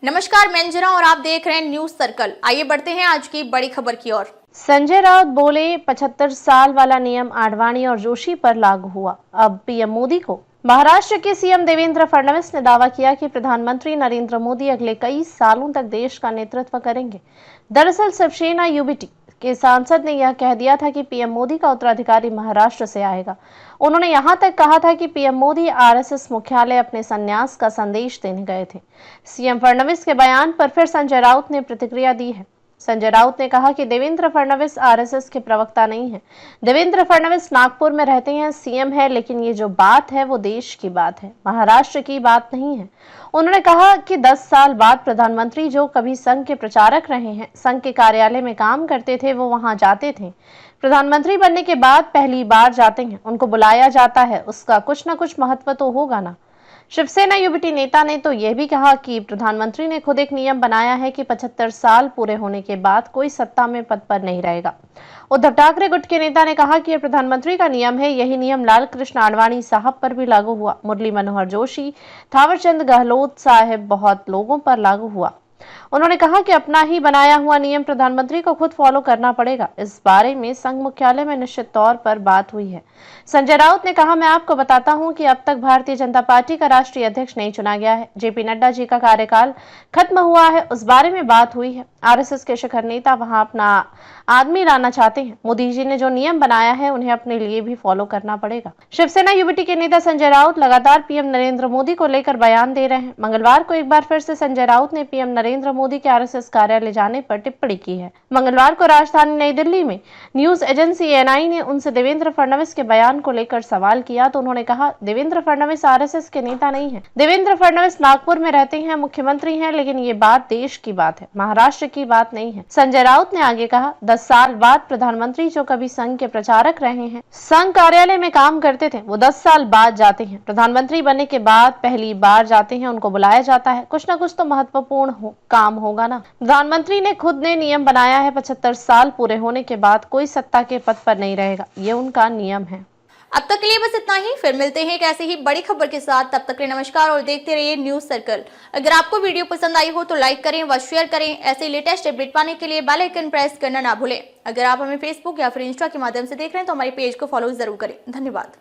नमस्कार, मैं अंजना और आप देख रहे हैं न्यूज सर्कल। आइए बढ़ते हैं आज की बड़ी खबर की ओर। संजय राउत बोले 75 साल वाला नियम आडवाणी और जोशी पर लागू हुआ। अब पीएम मोदी को। महाराष्ट्र के सीएम देवेंद्र फडणवीस ने दावा किया कि प्रधानमंत्री नरेंद्र मोदी अगले कई सालों तक देश का नेतृत्व करेंगे। दरअसल शिवसेना यूबीटी के सांसद ने यह कह दिया था कि पीएम मोदी का उत्तराधिकारी महाराष्ट्र से आएगा। उन्होंने यहां तक कहा था कि पीएम मोदी आरएसएस मुख्यालय अपने संन्यास का संदेश देने गए थे। सीएम फडणवीस के बयान पर फिर संजय राउत ने प्रतिक्रिया दी है। संजय राउत ने कहा कि देवेंद्र फडणवीस आरएसएस के प्रवक्ता नहीं है। देवेंद्र फडणवीस नागपुर में रहते हैं, सीएम है, लेकिन ये जो बात है वो देश की बात है, महाराष्ट्र की बात नहीं है। उन्होंने कहा कि 10 साल बाद प्रधानमंत्री जो कभी संघ के प्रचारक रहे हैं, संघ के कार्यालय में काम करते थे, वो वहां जाते थे। प्रधानमंत्री बनने के बाद पहली बार जाते हैं, उनको बुलाया जाता है, उसका कुछ ना कुछ महत्व तो होगा ना। शिवसेना यूबीटी नेता ने तो यह भी कहा कि प्रधानमंत्री ने खुद एक नियम बनाया है कि 75 साल पूरे होने के बाद कोई सत्ता में पद पर नहीं रहेगा। उद्धव ठाकरे गुट के नेता ने कहा कि यह प्रधानमंत्री का नियम है। यही नियम लाल कृष्ण आडवाणी साहब पर भी लागू हुआ। मुरली मनोहर जोशी, थावरचंद गहलोत साहब बहुत लोगों पर लागू हुआ। उन्होंने कहा कि अपना ही बनाया हुआ नियम प्रधानमंत्री को खुद फॉलो करना पड़ेगा। इस बारे में संघ मुख्यालय में निश्चित तौर पर बात हुई है। संजय राउत ने कहा, मैं आपको बताता हूं कि अब तक भारतीय जनता पार्टी का राष्ट्रीय अध्यक्ष नहीं चुना गया है। जेपी नड्डा जी का कार्यकाल खत्म हुआ है, उस बारे में बात हुई है। आरएसएस के शिखर नेता वहां अपना आदमी लाना चाहते हैं। मोदी जी ने जो नियम बनाया है उन्हें अपने लिए भी फॉलो करना पड़ेगा। शिवसेना यूबीटी के नेता संजय राउत लगातार पीएम नरेंद्र मोदी को लेकर बयान दे रहे हैं। मंगलवार को एक बार फिर से संजय राउत ने पीएम नरेंद्र मोदी के आरएसएस कार्यालय जाने पर टिप्पणी की है। मंगलवार को राजधानी नई दिल्ली में न्यूज एजेंसी एएनआई ने उनसे देवेंद्र फडणवीस के बयान को लेकर सवाल किया तो उन्होंने कहा, देवेंद्र फडणवीस आरएसएस के नेता नहीं है। देवेंद्र फडणवीस नागपुर में रहते हैं, मुख्यमंत्री हैं, लेकिन ये बात देश की बात है, महाराष्ट्र की बात नहीं है। संजय राउत ने आगे कहा, 10 साल बाद प्रधानमंत्री जो कभी संघ के प्रचारक रहे हैं, संघ कार्यालय में काम करते थे, वो 10 साल बाद जाते हैं। प्रधानमंत्री बनने के बाद पहली बार जाते हैं, उनको बुलाया जाता है, कुछ ना कुछ तो महत्वपूर्ण काम होगा ना। प्रधानमंत्री ने खुद ने नियम बनाया है, 75 साल पूरे होने के बाद कोई सत्ता के पद पर नहीं रहेगा, ये उनका नियम है। अब तक के लिए बस इतना ही। फिर मिलते हैं एक ऐसे ही बड़ी खबर के साथ। तब तक के लिए नमस्कार और देखते रहिए न्यूज सर्कल। अगर आपको वीडियो पसंद आई हो तो लाइक करें व शेयर करें। ऐसे लेटेस्ट अपडेट पाने के लिए बेल आइकन प्रेस करना ना भूलें। अगर आप हमें फेसबुक या फिर इंस्टा के माध्यम से देख रहे हैं तो हमारे पेज को फॉलो जरूर करें। धन्यवाद।